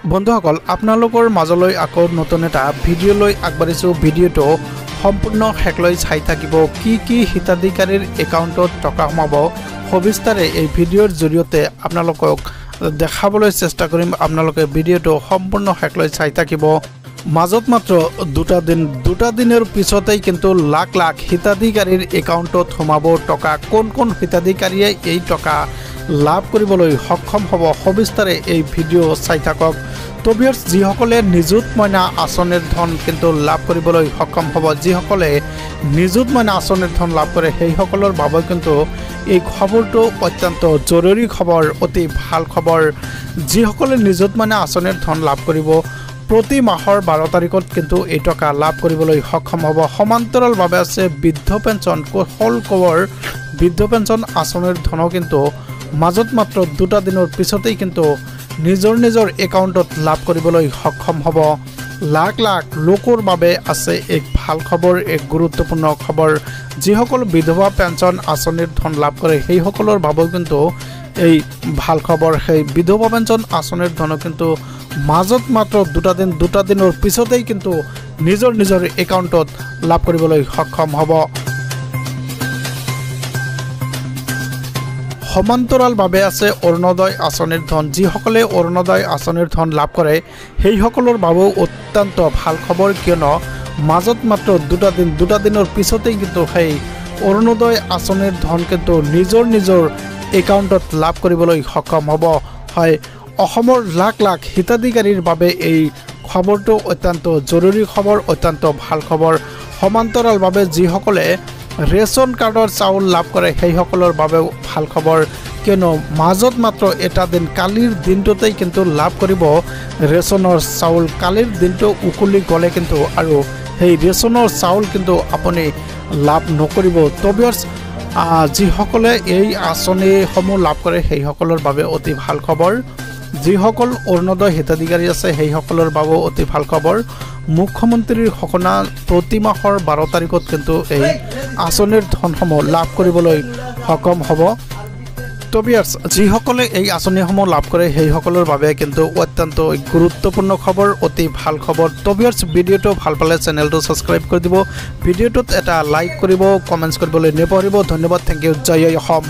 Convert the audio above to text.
বন্ধুসকল আপোনালোকৰ মাজলৈ আকৌ নতুন এটা ভিডিঅ' লৈ আগবাঢ়িছোঁ। ভিডিঅ'টো সম্পূৰ্ণ শেষলৈ চাই থাকিব। কি হিতাধিকাৰীৰ একাউণ্টত টকা সোমাব সবিস্তাৰে এই ভিডিঅ'ৰ জৰিয়তে আপোনালোকক দেখাবলৈ চেষ্টা কৰিম। আপোনালোকে ভিডিঅ'টো সম্পূৰ্ণ শেষলৈ চাই থাকিব। মাজত মাত্ৰ দুটা দিনৰ পিছতেই কিন্তু লাখ লাখ হিতাধিকাৰীৰ একাউণ্টত সোমাব টকা। কোন হিতাধিকাৰীয়ে এই টকা লাভ কৰিবলৈ সক্ষম হ'ব সবিস্তাৰে এই ভিডিঅ' চাই থাকক। তো ভিউয়াৰ্স, যিসকলে নিযুত মইনা আঁচনিৰ ধন কিন্তু লাভ কৰিবলৈ সক্ষম হ'ব, যিসকলে নিযুত মইনা আঁচনিৰ ধন লাভ কৰে সেইসকলৰ বাবে কিন্তু এই খবৰটো অত্যন্ত জৰুৰী খবৰ, অতি ভাল খবৰ। যিসকলে নিযুত মইনা আঁচনিৰ ধন লাভ কৰিব প্ৰতি মাহৰ 12 তাৰিখত কিন্তু এই টকা লাভ কৰিবলৈ সক্ষম হ'ব। সমান্তৰালভাৱে আছে বৃদ্ধ পেঞ্চন। হ'ল খবৰ, বৃদ্ধ পেঞ্চন আঁচনিৰ ধনো কিন্তু মাজত মাত্ৰ 2 দিনৰ পিছতেই কিন্তু নিজৰ একাউণ্টত লাভ কৰিবলৈ সক্ষম হ'ব। লাখ লাখ লোকৰ বাবে আছে এক ভাল খবৰ, এক গুৰুত্বপূৰ্ণ খবৰ। যিসকল বিধৱা পেঞ্চন আঁচনিৰ ধন লাভ কৰে সেইসকলৰ বাবেও কিন্তু এই ভাল খবৰ। সেই বিধৱা পেঞ্চন আঁচনিৰ ধনো কিন্তু মাজত মাত্ৰ 2 দিনৰ পিছতেই কিন্তু নিজৰ একাউণ্টত লাভ কৰিবলৈ সক্ষম হ'ব। সমান্তৰালভাৱে আছে অৰুণোদয় আঁচনিৰ ধন। যিসকলে অৰুণোদয় আঁচনিৰ ধন লাভ কৰে সেইসকলৰ বাবেও অত্যন্ত ভাল খবৰ, কিয়নো মাজত মাত্ৰ 2 দিনৰ পিছতেই কিন্তু সেই অৰুণোদয় আঁচনিৰ ধন কিন্তু নিজৰ একাউণ্টত লাভ কৰিবলৈ সক্ষম হ'ব। হয়, অসমৰ লাখ লাখ হিতাধিকাৰীৰ বাবে এই খবৰটো অত্যন্ত জৰুৰী খবৰ, অত্যন্ত ভাল খবৰ। সমান্তৰালভাৱে যিসকলে ৰেচন কাৰ্ডৰ চাউল লাভ কৰে সেইসকলৰ বাবেও ভাল খবৰ, কিয়নো মাজত মাত্ৰ এটা দিন, কালিৰ দিনটোতেই কিন্তু লাভ কৰিব ৰেচনৰ চাউল। কালিৰ দিনটো উকলি গ'লে কিন্তু আৰু সেই ৰেচনৰ চাউল কিন্তু আপুনি লাভ নকৰিব। তো ভিউয়াৰ্স, যিসকলে এই আঁচনিসমূহ লাভ কৰে সেইসকলৰ বাবে অতি ভাল খবৰ। যিসকল অৰুণোদয় হিতাধিকাৰী আছে সেইসকলৰ বাবেও অতি ভাল খবৰ। মুখ্যমন্ত্ৰীৰ ঘোষণা, প্ৰতি মাহৰ 12 তাৰিখত কিন্তু এই আঁচনিৰ ধনসমূহ লাভ কৰিবলৈ সক্ষম হ'ব। তো ভিউয়াৰ্স, যিসকলে এই আঁচনিসমূহ লাভ কৰে সেইসকলৰ বাবে কিন্তু অত্যন্ত গুৰুত্বপূৰ্ণ খবৰ, অতি ভাল খবৰ। তো ভিউয়াৰ্স, ভিডিঅ'টো ভাল পালে চেনেলটো ছাবস্ক্ৰাইব কৰি দিব, ভিডিঅ'টোত এটা লাইক কৰিব, কমেণ্টছ কৰিবলৈ নাপাহৰিব। ধন্যবাদ, থেংক ইউ, জয় অসম।